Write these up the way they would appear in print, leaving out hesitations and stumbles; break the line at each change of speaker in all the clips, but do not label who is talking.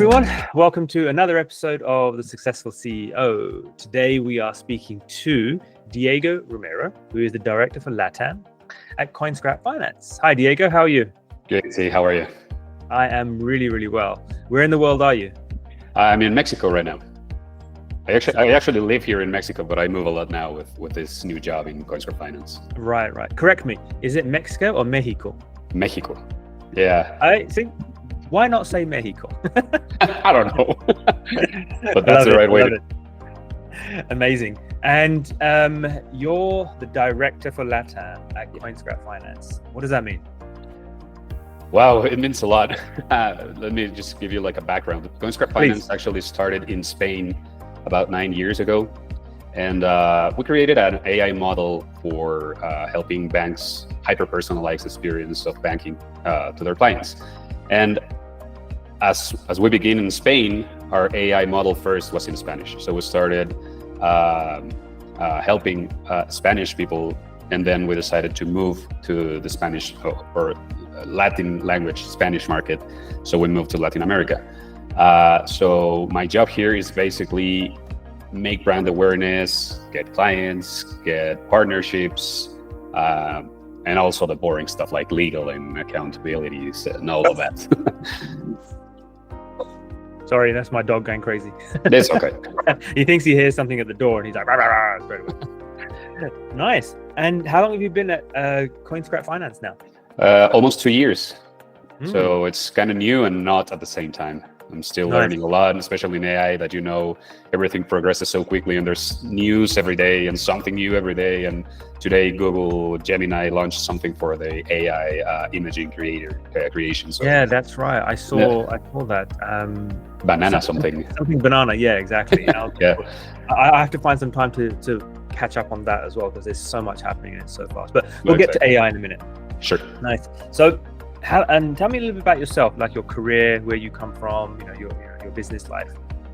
everyone. Welcome to another episode of The Successful CEO. Today we are speaking to Diego Romero, who is the Director for LatAm at CoinScrap Finance. Hi, Diego. How are you?
Good. See, how are you?
I am really, really well. Where in the world are you?
I'm in Mexico right now. I actually live here in Mexico, but I move a lot now with this new job in CoinScrap Finance.
Right. Correct me. Is it Mexico or Mexico?
Mexico. Yeah.
I think. Why not say Mexico?
I don't know. But that's the right way to.
Amazing. And you're the director for LatAm at CoinScrap Finance. What does that mean?
Wow, it means a lot. Let me just give you like a background. CoinScrap Finance actually started in Spain about 9 years ago. And we created an AI model for helping banks hyper-personalize experience of banking to their clients. And as we begin in Spain, our AI model first was in Spanish. So we started helping Spanish people, and then we decided to move to the Spanish or Latin language Spanish market. So we moved to Latin America. So my job here is basically make brand awareness, get clients, get partnerships, and also the boring stuff like legal and accountabilities and all of that.
Sorry, that's my dog going crazy.
That's okay.
He thinks he hears something at the door and he's like, rah, rah, rah, straight away. Nice. And how long have you been at CoinScrap Finance now?
Almost 2 years. So it's kind of new and not at the same time. I'm still learning a lot, especially in AI, that everything progresses so quickly and there's news every day and something new every day. And today, Google Gemini launched something for the AI imaging creation. So,
yeah, that's right. I saw that.
Banana something
banana. Yeah, exactly.
Yeah.
I have to find some time to catch up on that as well, because there's so much happening and it's so fast. But we'll get to AI in a minute.
Sure.
Nice. So, and tell me a little bit about yourself, like your career, where you come from, your business life.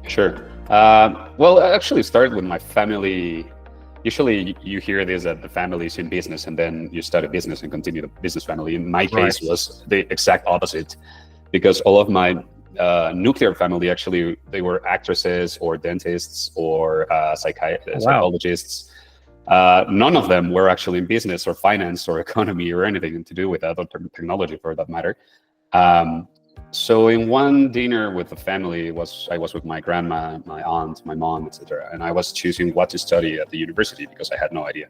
Sure. Well, I actually started with my family. Usually you hear this, that the family is in business and then you start a business and continue the business family. In my case was the exact opposite, because all of my nuclear family, actually, they were actresses or dentists or psychologists. None of them were actually in business or finance or economy or anything to do with that, or technology for that matter. So in one dinner with the family, I was with my grandma, my aunt, my mom, etc. And I was choosing what to study at the university because I had no idea.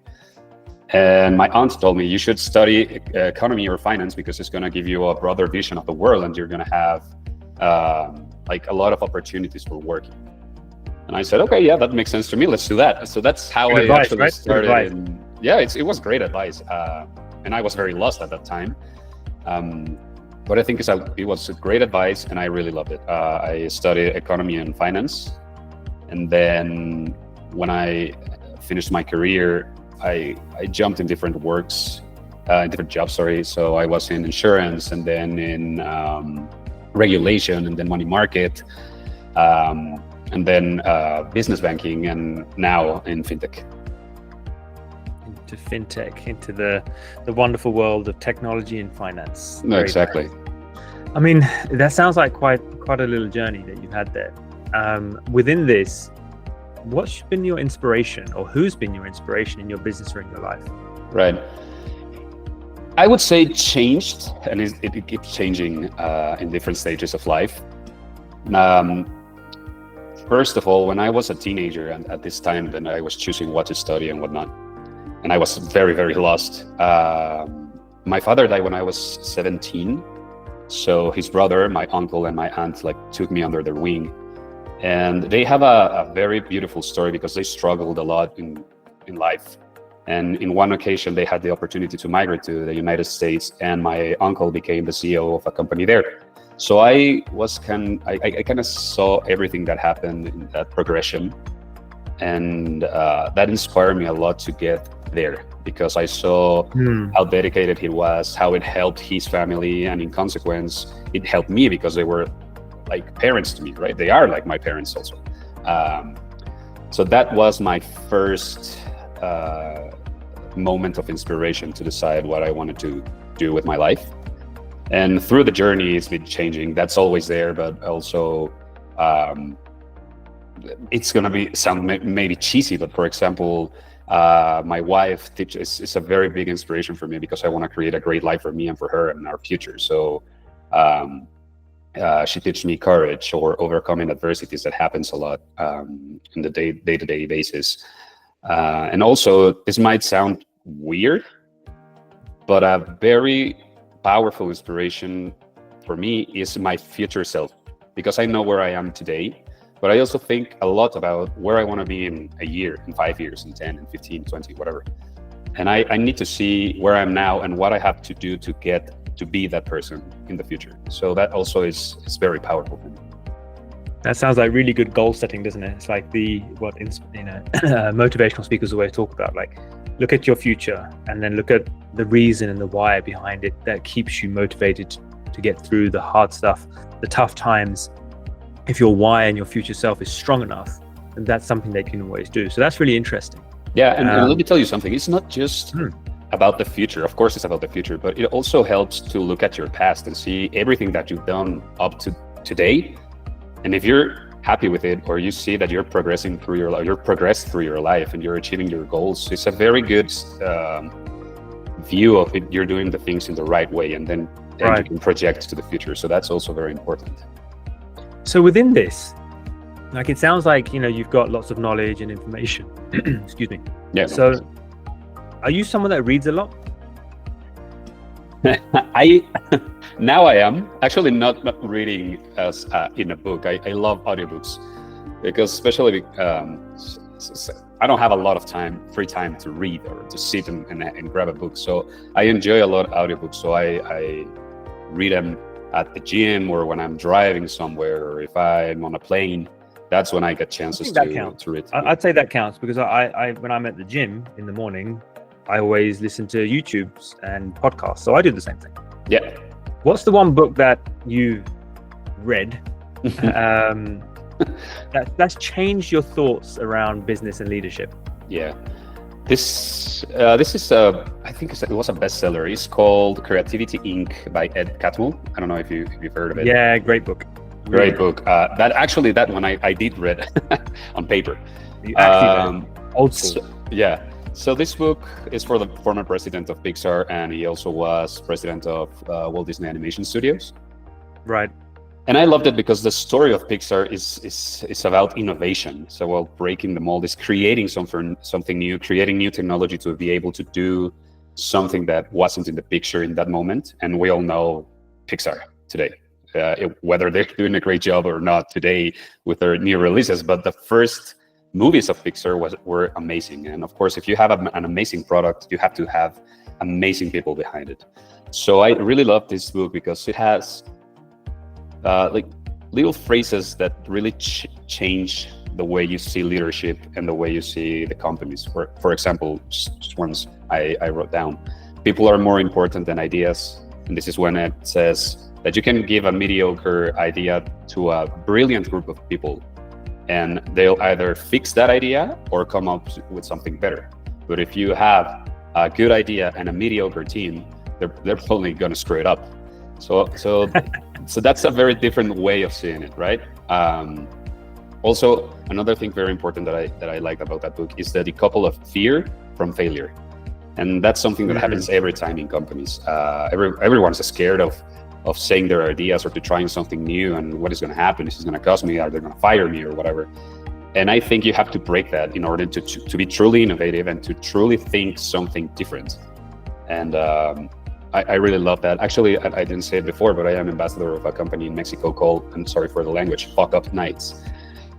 And my aunt told me, you should study economy or finance because it's going to give you a broader vision of the world and you're going to have like a lot of opportunities for working. And I said, okay, yeah, that makes sense to me. Let's do that. So that's how I actually started. Yeah, it was great advice. And I was very lost at that time. But I think it was great advice and I really loved it. I studied economy and finance. And then when I finished my career, I jumped in different jobs, sorry. So I was in insurance and then in regulation and then money market. And then business banking, and now in Fintech. Into
Fintech, into the wonderful world of technology and finance.
No, exactly.
I mean, that sounds like quite a little journey that you've had there. Within this, what's been your inspiration, or who's been your inspiration in your business or in your life?
Right. I would say it changed, and it keeps changing in different stages of life. First of all, when I was a teenager, and at this time, then I was choosing what to study and whatnot, and I was very, very lost. My father died when I was 17, so his brother, my uncle, and my aunt took me under their wing, and they have a very beautiful story because they struggled a lot in life. And in one occasion, they had the opportunity to migrate to the United States, and my uncle became the CEO of a company there. So I kind of saw everything that happened in that progression, and that inspired me a lot to get there, because I saw how dedicated he was, how it helped his family, and in consequence, it helped me because they were like parents to me, right? They are like my parents also. So that was my first moment of inspiration to decide what I wanted to do with my life. And through the journey, it's been changing. That's always there, but also it's going to sound maybe cheesy, but for example, my wife is a very big inspiration for me because I want to create a great life for me and for her and our future. So she teaches me courage or overcoming adversities that happens a lot in the day-to-day basis. And also, this might sound weird, but a very powerful inspiration for me is my future self, because I know where I am today, but I also think a lot about where I want to be in a year, in 5 years, in 10, in 15, 20, whatever. And I need to see where I'm now and what I have to do to get to be that person in the future. So that also is very powerful for me.
That sounds like really good goal setting, doesn't it? It's like motivational speakers always talk about, like, look at your future and then look at the reason and the why behind it that keeps you motivated to get through the hard stuff, the tough times. If your why and your future self is strong enough, then that's something they can always do. So that's really interesting.
Yeah, and let me tell you something. It's not just about the future. Of course, it's about the future, but it also helps to look at your past and see everything that you've done up to today. And if you're happy with it, or you see that you're progressing through your life, you're progressed through your life and you're achieving your goals, it's a very good view of it. You're doing the things in the right way, and then you can project to the future. So that's also very important.
So within this, like, it sounds like, you've got lots of knowledge and information. Excuse me.
Yeah.
So are you someone that reads a lot?
Now I am actually not reading as in a book. I love audiobooks, because especially I don't have a lot of free time to read or to sit and grab a book. So I enjoy a lot of audiobooks. So I read them at the gym, or when I'm driving somewhere, or if I'm on a plane. That's when I get chances to read.
I'd say that counts, because I when I'm at the gym in the morning, I always listen to YouTubes and podcasts. So I do the same thing.
Yeah.
What's the one book that you've read that's changed your thoughts around business and leadership?
Yeah. This is I think it was a bestseller. It's called Creativity Inc. by Ed Catmull. I don't know if you've heard of it.
Yeah, great book.
Great book. That one I did read on paper.
You actually read old school.
So this book is for the former president of Pixar, and he also was president of Walt Disney Animation Studios.
Right.
And I loved it because the story of Pixar is about innovation. So while breaking the mold is creating something new, creating new technology to be able to do something that wasn't in the picture in that moment. And we all know Pixar today. Whether they're doing a great job or not today with their new releases, but the first movies of Pixar were amazing. And of course, if you have an amazing product, you have to have amazing people behind it. So I really love this book because it has like little phrases that really change the way you see leadership and the way you see the companies. For example, just ones I wrote down. People are more important than ideas. And this is when it says that you can give a mediocre idea to a brilliant group of people, and they'll either fix that idea or come up with something better. But if you have a good idea and a mediocre team, they're probably going to screw it up. So that's a very different way of seeing it, right? Also, another thing very important that I liked about that book is the decouple of fear from failure. And that's something that happens every time in companies. Everyone's scared of saying their ideas or to trying something new, and what is going to happen? Is it going to cost me? Are they going to fire me or whatever? And I think you have to break that in order to be truly innovative and to truly think something different. And I really love that. Actually, I didn't say it before, but I am ambassador of a company in Mexico called, I'm sorry for the language, FuckUp Nights.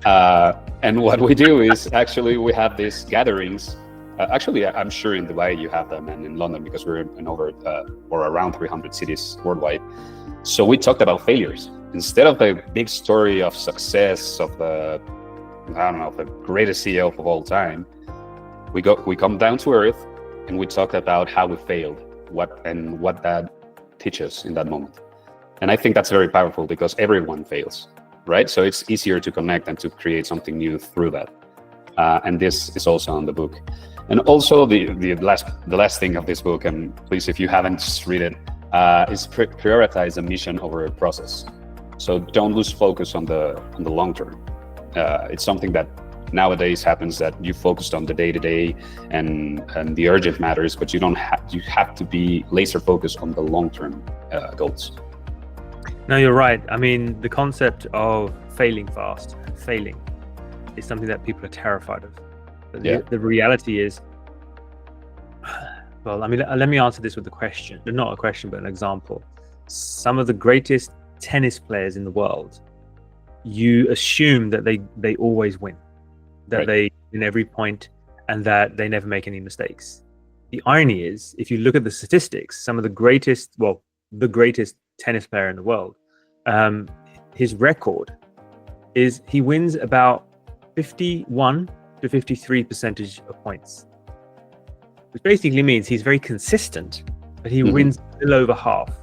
And what we do is actually we have these gatherings. Actually, I'm sure in Dubai you have them, and in London, because we're in over or around 300 cities worldwide. So we talked about failures. Instead of the big story of success of the greatest CEO of all time, we come down to earth and we talk about how we failed, what that teaches in that moment. And I think that's very powerful because everyone fails, right? So it's easier to connect and to create something new through that. And this is also on the book. And also the last thing of this book, and please, if you haven't read it, is prioritize a mission over a process. So don't lose focus on the long term. It's something that nowadays happens, that you focused on the day-to-day and the urgent matters, but you have to be laser focused on the long-term goals.
No, you're right. I mean, the concept of failing fast, failing, is something that people are terrified of. But the reality is, well, I mean, let me answer this with a question. Not a question, but an example. Some of the greatest tennis players in the world, you assume that they always win, that they win every point, and that they never make any mistakes. The irony is, if you look at the statistics, some of the greatest tennis player in the world, his record is he wins about 51 to 53% of points, which basically means he's very consistent, but he wins a little over half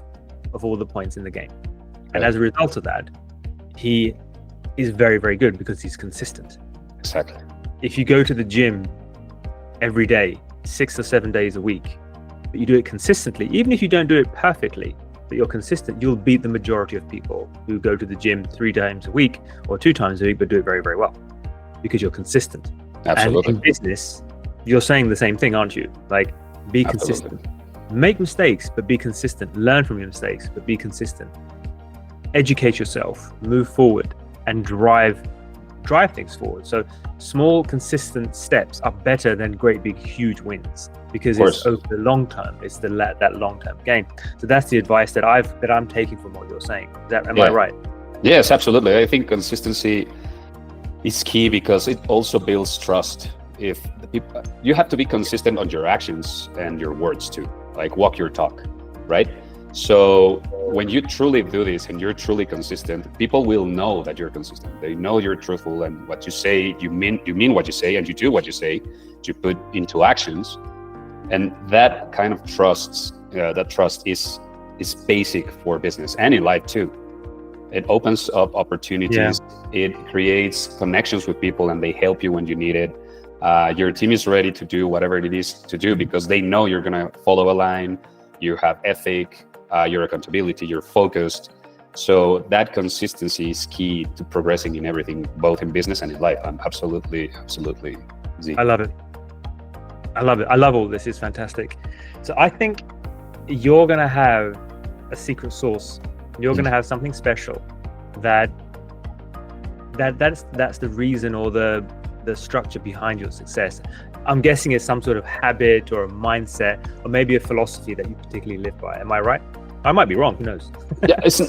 of all the points in the game. And as a result of that, he is very, very good because he's consistent.
Exactly.
If you go to the gym every day, 6 or 7 days a week, but you do it consistently, even if you don't do it perfectly, but you're consistent, you'll beat the majority of people who go to the gym 3 times a week or 2 times a week, but do it very, very well because you're consistent.
Absolutely.
And in business, you're saying the same thing, aren't you? Like, be consistent. Make mistakes, but be consistent. Learn from your mistakes, but be consistent. Educate yourself, move forward, and drive things forward. So small, consistent steps are better than great, big, huge wins, because it's over the long term. It's that long-term gain. So that's the advice that I'm taking from what you're saying. Am I right?
Yes, absolutely. I think consistency is key because it also builds trust. If the people, you have to be consistent on your actions and your words too, like walk your talk, right? So when you truly do this and you're truly consistent, people will know that you're consistent. They know you're truthful, and what you say, you mean what you say, and you do what you say, you put into actions. And that kind of trust is basic for business and in life too. It opens up opportunities. It creates connections with people, and they help you when you need it. Your team is ready to do whatever it is to do because they know you're going to follow a line. You have ethic, your accountability, you're focused. So that consistency is key to progressing in everything, both in business and in life. I'm absolutely Z.
I love it. I love all this. It's fantastic. So I think you're going to have a secret sauce. You're going to have something special that's the reason, or the structure behind your success. I'm guessing it's some sort of habit or a mindset, or maybe a philosophy that you particularly live by. Am I right? I might be wrong. Who knows?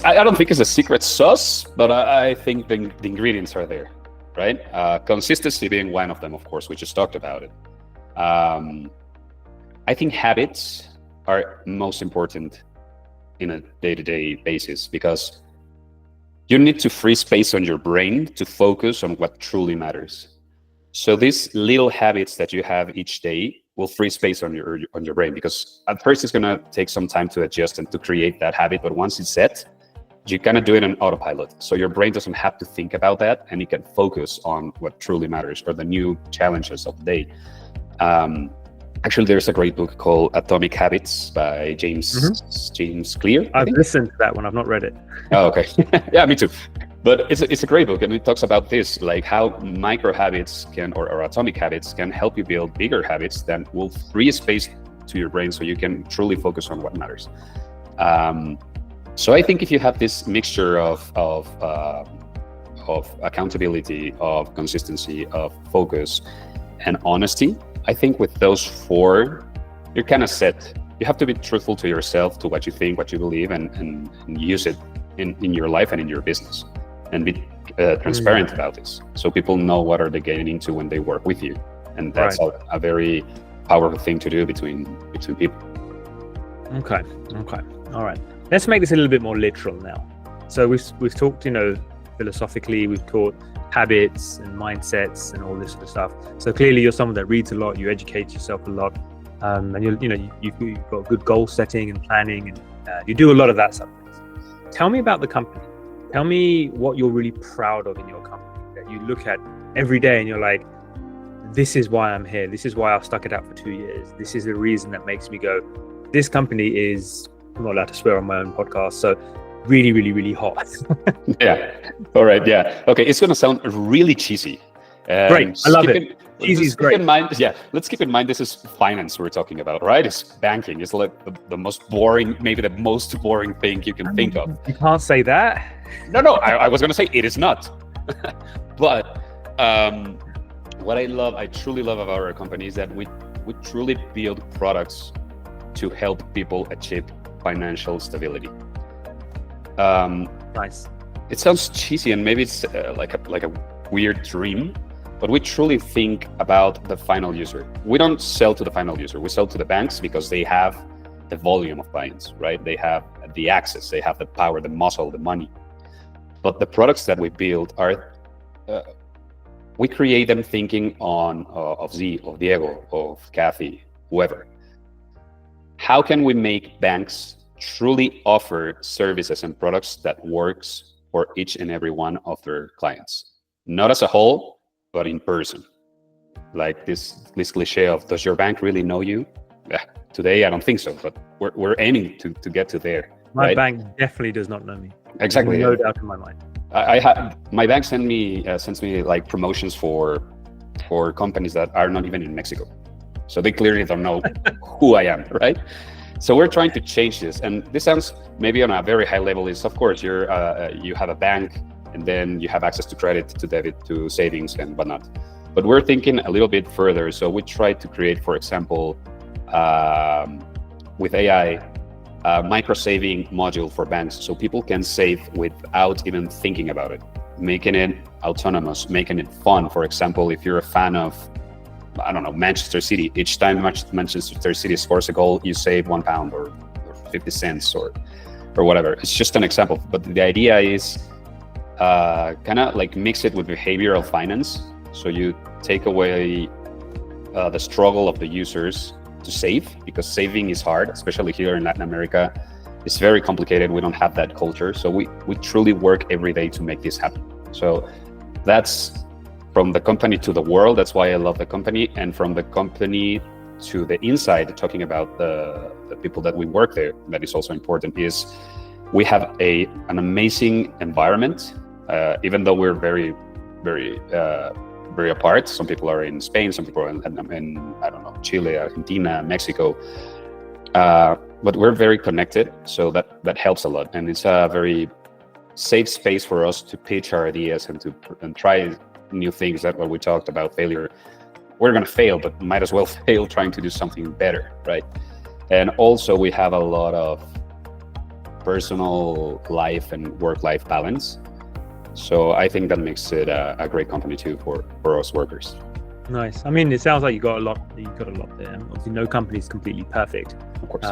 I don't think it's a secret sauce, but I think the ingredients are there, right? Consistency being one of them, of course. We just talked about it. I think habits are most important in a day-to-day basis, because you need to free space on your brain to focus on what truly matters. So these little habits that you have each day will free space on your brain, because at first it's going to take some time to adjust and to create that habit, but once it's set, you kind of do it on autopilot. So your brain doesn't have to think about that, and it can focus on what truly matters, or the new challenges of the day. Actually, there's a great book called Atomic Habits by James Clear.
I've listened to that one. I've not read it.
Oh, okay. Yeah, me too. But it's a great book, and it talks about this, like how micro habits or atomic habits can help you build bigger habits that will free space to your brain so you can truly focus on what matters. So I think if you have this mixture of accountability, of consistency, of focus, and honesty, I think with those 4, you're kind of set. You have to be truthful to yourself, to what you think, what you believe, and use it in your life and in your business, and be transparent about this, so people know what are they getting into when they work with you. And that's a very powerful thing to do between people. Okay.
All right. Let's make this a little bit more literal now. So we've talked, philosophically, we've taught habits and mindsets and all this sort of stuff. So clearly you're someone that reads a lot, you educate yourself a lot, and you've got good goal setting and planning, and you do a lot of that stuff. Tell me about the company. Tell me what you're really proud of in your company, that you look at every day and you're like, this is why I'm here. This is why I've stuck it out for 2 years. This is the reason that makes me go, this company is, I'm not allowed to swear on my own podcast, so really, really, really hot.
Yeah. All right. Yeah. Okay. It's gonna sound really cheesy.
Great. I love it. Cheesy is great.
Let's keep in mind this is finance we're talking about, right? It's banking. It's like the most boring, maybe the most boring thing you can think of.
You can't say that.
No. I was gonna say it is not. But what I truly love about our company is that we truly build products to help people achieve financial stability.
Nice.
It sounds cheesy and maybe it's like a weird dream, but we truly think about the final user. We don't sell to the final user. We sell to the banks because they have the volume of clients, right? They have the access, they have the power, the muscle, the money. But the products that we build are, we create them thinking of Z, of Diego, of Kathy, whoever. How can we make banks truly offer services and products that works for each and every one of their clients? Not as a whole, but in person. Like this cliche of, does your bank really know you? Yeah, today, I don't think so, but we're aiming to get to there.
My
right?
bank definitely does not know me.
Exactly.
No doubt in my mind.
My bank sends me like promotions for companies that are not even in Mexico. So they clearly don't know who I am, right? So we're trying to change this. And this sounds maybe on a very high level is, of course, you have a bank and then you have access to credit, to debit, to savings and whatnot. But we're thinking a little bit further. So we try to create, for example, with AI, a micro-saving module for banks so people can save without even thinking about it, making it autonomous, making it fun. For example, if you're a fan of, I don't know, Manchester City, each time Manchester City scores a goal, you save £1 or 50 cents or whatever. It's just an example. But the idea is kind of like mix it with behavioral finance. So you take away the struggle of the users to save, because saving is hard, especially here in Latin America. It's very complicated. We don't have that culture. So we truly work every day to make this happen. So that's from the company to the world. That's why I love the company. And from the company to the inside, talking about the people that we work there, that is also important, is we have an amazing environment. Even though we're very, very apart. Some people are in Spain, some people are in I don't know, Chile, Argentina, Mexico. But we're very connected, so that helps a lot. And it's a very safe space for us to pitch our ideas and try new things. That what we talked about failure. We're gonna fail, but might as well fail trying to do something better, right? And also we have a lot of personal life and work-life balance. So I think that makes it a great company too for us workers.
Nice. I mean, it sounds like you got a lot there. Obviously, no company is completely perfect.
Of course.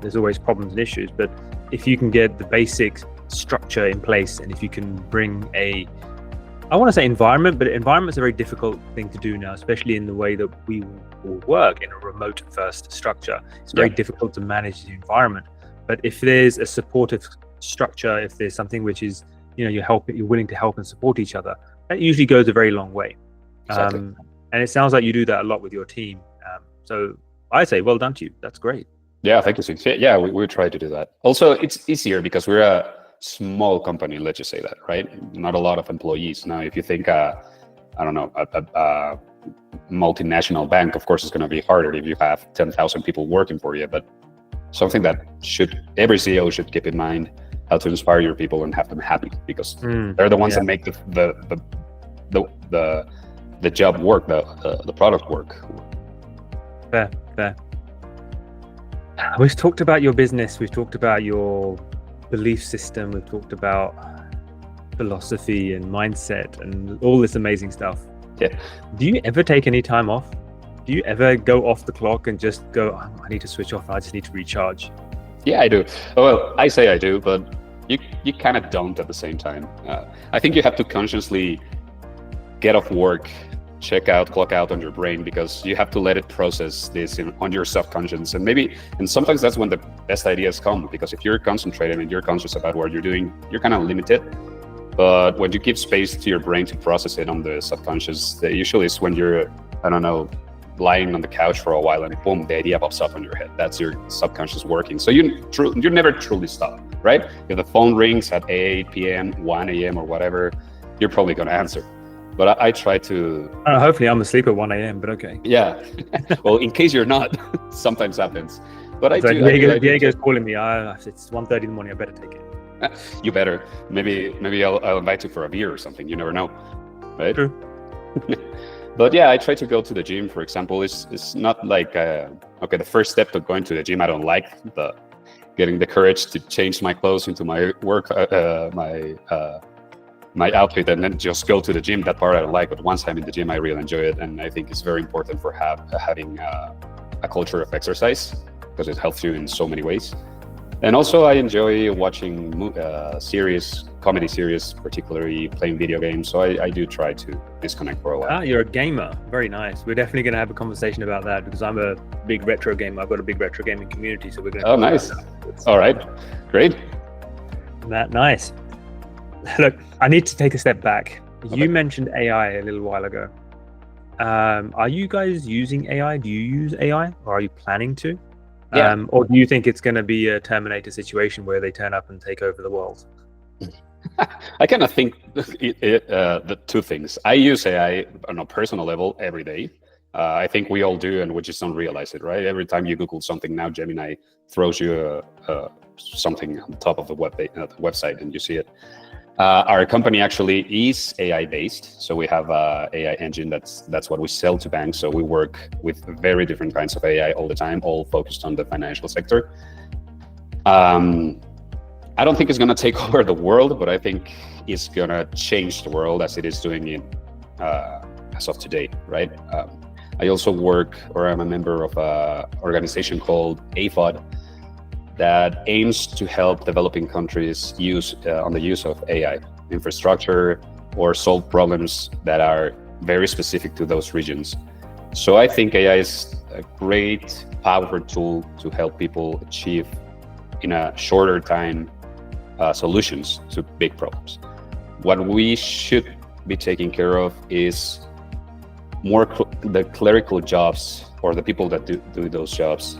There's always problems and issues, but if you can get the basic structure in place, and if you can bring I want to say environment, but environment's a very difficult thing to do now, especially in the way that we will work in a remote first structure. It's very difficult to manage the environment. But if there's a supportive structure, if there's something which is, you're willing to help and support each other, that usually goes a very long way.
Exactly.
And it sounds like you do that a lot with your team. So I say, well done to you. That's great.
Yeah, thank you. Yeah, we try to do that. Also, it's easier because we're a small company, let's just say that, right? Not a lot of employees. Now, if you think, I don't know, a multinational bank, of course, it's going to be harder if you have 10,000 people working for you. But something that every CEO should keep in mind, how to inspire your people and have them happy, because they're the ones that make the job work, the product work.
Fair. We've talked about your business. We've talked about your belief system. We've talked about philosophy and mindset and all this amazing stuff.
Yeah.
Do you ever take any time off? Do you ever go off the clock and just go, I need to switch off. I just need to recharge?
Yeah, I do. Well, I say I do, but you kind of don't at the same time. I think you have to consciously get off work, clock out on your brain, because you have to let it process this on your subconscious. And sometimes that's when the best ideas come, because if you're concentrated and you're conscious about what you're doing, you're kind of limited. But when you give space to your brain to process it on the subconscious, usually it's when you're, I don't know, lying on the couch for a while and boom, the idea pops up on your head. That's your subconscious working. So you never truly stop. right? If the phone rings at 8 p.m., 1 a.m. or whatever, you're probably going to answer. But I try to...
hopefully I'm asleep at 1 a.m., but okay.
Yeah. Well, in case you're not, sometimes happens. But
Diego's calling me. It's 1:30 in the morning. I better take it.
You better. Maybe I'll invite you for a beer or something. You never know, right?
True.
But yeah, I try to go to the gym, for example. It's not like okay, the first step to going to the gym, I don't like getting the courage to change my clothes into my work my outfit and then just go to the gym. That part I don't like, but once I'm in the gym, I really enjoy it, and I think it's very important for having a culture of exercise, because it helps you in so many ways. And also I enjoy watching comedy series, particularly playing video games. So I do try to disconnect for a while.
You're a gamer. Very nice. We're definitely going to have a conversation about that, because I'm a big retro gamer. I've got a big retro gaming community, so we're going to...
Oh, nice. All right. Great.
Nice. Look, I need to take a step back.
Okay.
You mentioned AI a little while ago. Are you guys using AI? Do you use AI, or are you planning to?
Yeah.
Or do you think it's going to be a Terminator situation where they turn up and take over the world?
I kind of think the two things. I use AI on a personal level every day. I think we all do, and we just don't realize it, right? Every time you Google something now, Gemini throws you something on top of the website, and you see it. Our company actually is AI based, so we have an AI engine that's what we sell to banks. So we work with very different kinds of AI all the time, all focused on the financial sector. I don't think it's going to take over the world, but I think it's going to change the world as it is doing it as of today, right? I also I'm a member of an organization called AIFOD that aims to help developing countries on the use of AI infrastructure or solve problems that are very specific to those regions. So I think AI is a great, powerful tool to help people achieve in a shorter time solutions to big problems. What we should be taking care of is more the clerical jobs, or the people that do those jobs.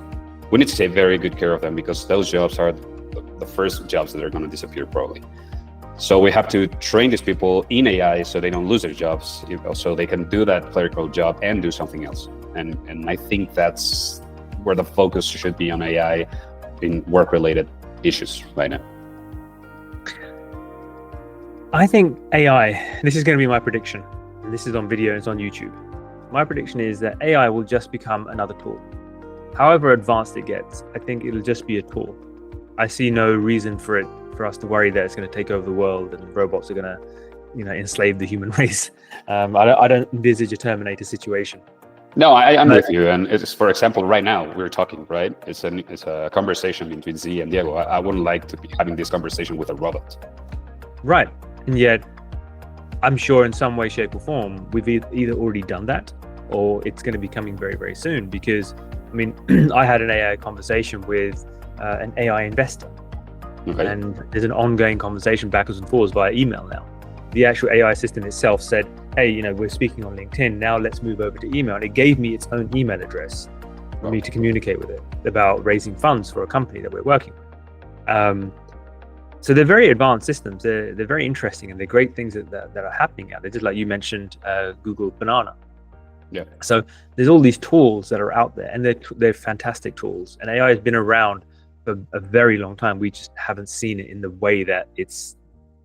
We need to take very good care of them, because those jobs are the first jobs that are going to disappear probably. So we have to train these people in AI so they don't lose their jobs, so they can do that clerical job and do something else. And I think that's where the focus should be on AI in work-related issues right now.
I think AI, this is going to be my prediction, and this is on video and it's on YouTube. My prediction is that AI will just become another tool. However advanced it gets, I think it'll just be a tool. I see no reason for us to worry that it's going to take over the world and robots are going to, enslave the human race. I don't envisage a Terminator situation.
No, I'm with you. And it's, for example, right now we're talking, right? It's a conversation between Z and Diego. I wouldn't like to be having this conversation with a robot.
Right. And yet, I'm sure in some way, shape or form, we've either already done that, or it's going to be coming very, very soon. Because I had an AI conversation with an AI investor, okay. And there's an ongoing conversation backwards and forwards via email now. The actual AI system itself said, hey, we're speaking on LinkedIn, now let's move over to email. And it gave me its own email address for me to communicate with it about raising funds for a company that we're working with. So they're very advanced systems. They're very interesting, and they're great things that are happening out there. Just like you mentioned, Google Banana.
Yeah.
So there's all these tools that are out there, and they're fantastic tools. And AI has been around for a very long time. We just haven't seen it in the way that it's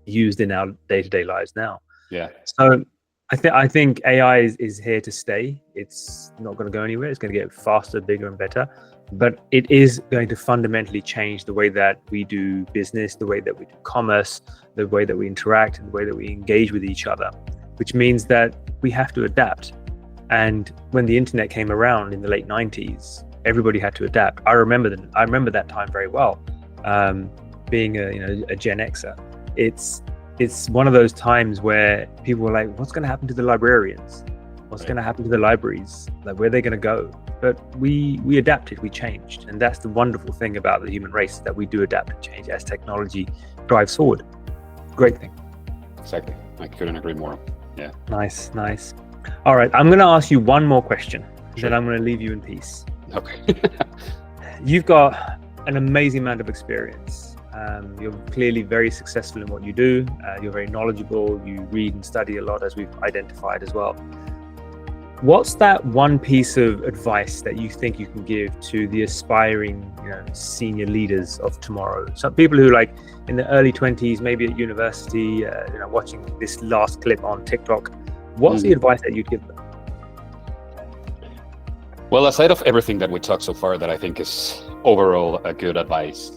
used in our day-to-day lives now.
Yeah.
So I think AI is here to stay. It's not going to go anywhere. It's going to get faster, bigger, and better. But it is going to fundamentally change the way that we do business, the way that we do commerce, the way that we interact, and the way that we engage with each other, which means that we have to adapt. And when the internet came around in the late 90s, everybody had to adapt. I remember that time very well. Being a Gen Xer, it's one of those times where people were like, what's going to happen to the librarians? What's going to happen to the libraries? Like, where are they going to go? But we adapted, we changed. And that's the wonderful thing about the human race, that we do adapt and change as technology drives forward. Great thing.
Exactly. I couldn't agree more. Yeah.
Nice. All right. I'm going to ask you one more question.
Sure.
Then I'm going to leave you in peace.
Okay.
You've got an amazing amount of experience. You're clearly very successful in what you do. You're very knowledgeable. You read and study a lot, as we've identified as well. What's that one piece of advice that you think you can give to the aspiring, senior leaders of tomorrow? Some people who like in the early 20s, maybe at university, watching this last clip on TikTok. What's the advice that you'd give them?
Well, aside of everything that we talked so far, that I think is overall a good advice,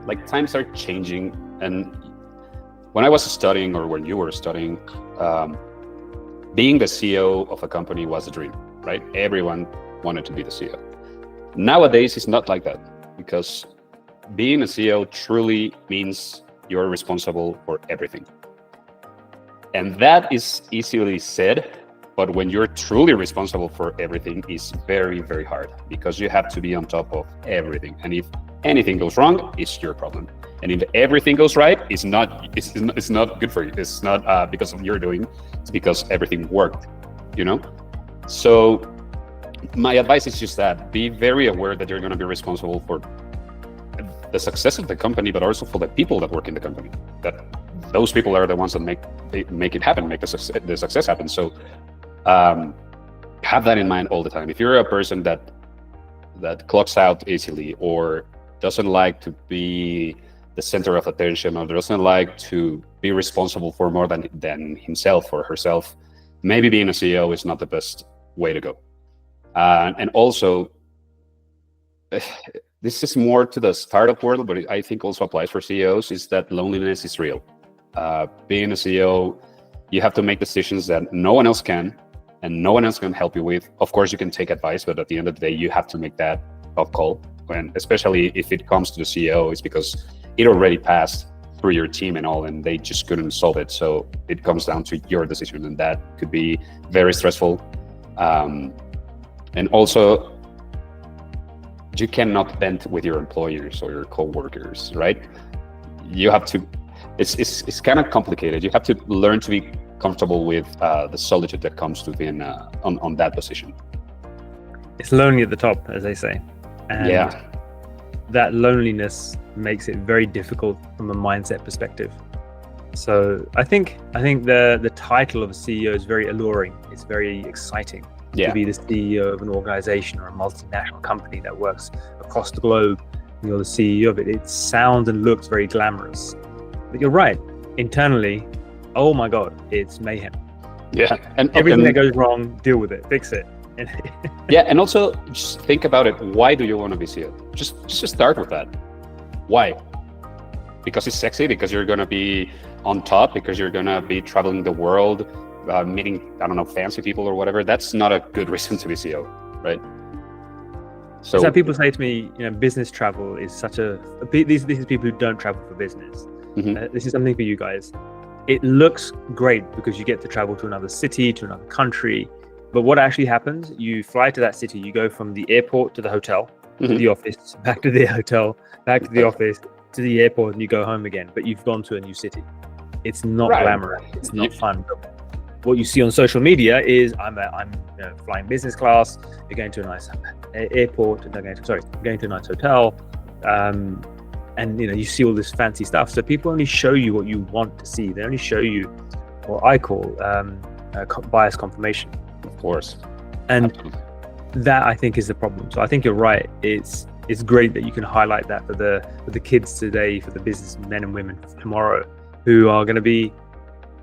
like times are changing, and when I was studying, or when you were studying, being the CEO of a company was a dream, right? Everyone wanted to be the CEO. Nowadays, it's not like that, because being a CEO truly means you're responsible for everything. And that is easily said, but when you're truly responsible for everything, it's very, very hard, because you have to be on top of everything. And if anything goes wrong, it's your problem. And if everything goes right, it's not good for you. It's not because of your doing, it's because everything worked, So my advice is just that, be very aware that you're going to be responsible for the success of the company, but also for the people that work in the company. That those people are the ones that make it happen, make the success happen. So have that in mind all the time. If you're a person that clocks out easily, or doesn't like to be the center of attention, or doesn't like to be responsible for more than himself or herself, maybe being a CEO is not the best way to go. And also, this is more to the startup world, but I think also applies for CEOs, is that loneliness is real. Being a CEO, you have to make decisions that no one else can, and no one else can help you with. Of course, you can take advice, but at the end of the day, you have to make that tough call. And especially if it comes to the CEO, it's because it already passed through your team and all, and they just couldn't solve it. So it comes down to your decision, and that could be very stressful. And also, you cannot vent with your employers or your co-workers, right? You have to, it's kind of complicated. You have to learn to be comfortable with the solitude that comes to being on that position.
It's lonely at the top, as they say. And that loneliness makes it very difficult from a mindset perspective. So I think the title of a CEO is very alluring. It's very exciting to be the CEO of an organization or a multinational company that works across the globe, and you're the CEO of it. It sounds and looks very glamorous. But you're right. Internally, oh my God, it's mayhem.
Yeah.
And everything that goes wrong, deal with it, fix it.
And also just think about it. Why do you want to be CEO? Just start with that. Why? Because it's sexy, because you're going to be on top, because you're going to be traveling the world, meeting, fancy people or whatever. That's not a good reason to be CEO, right?
So people say to me, business travel is such these are people who don't travel for business. This is something for you guys. It looks great because you get to travel to another city, to another country. But what actually happens, you fly to that city, you go from the airport to the hotel, to the office, back to the hotel, back to the office, to the airport, and you go home again. But you've gone to a new city. It's not glamorous. It's not fun. What you see on social media is I'm flying business class. You're going to a nice airport. Going to a nice hotel, and you see all this fancy stuff. So people only show you what you want to see. They only show you what I call bias confirmation.
Of course.
And
absolutely.
That I think is the problem. So I think you're right. It's great that you can highlight that for the kids today, for the business men and women of tomorrow, who are going to be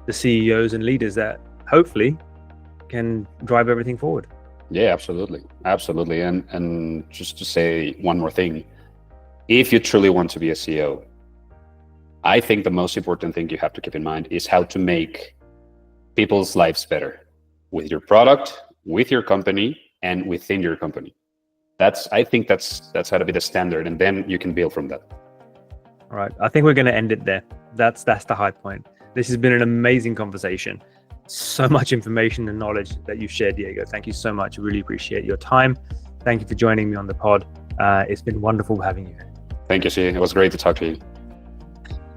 the CEOs and leaders that hopefully can drive everything forward.
Yeah, absolutely. And just to say one more thing, if you truly want to be a CEO, I think the most important thing you have to keep in mind is how to make people's lives better with your product, with your company, and within your company. I think that's how to be the standard, and then you can build from that.
All right. I think we're going to end it there. That's the high point. This has been an amazing conversation. So much information and knowledge that you've shared, Diego. Thank you so much. I really appreciate your time. Thank you for joining me on the pod. It's been wonderful having you.
Thank you, It was great to talk to you.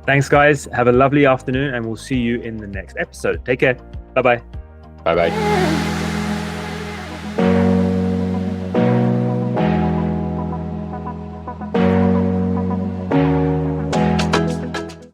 Thanks, guys. Have a lovely afternoon, and we'll see you in the next episode. Take care. Bye-bye.
Bye-bye.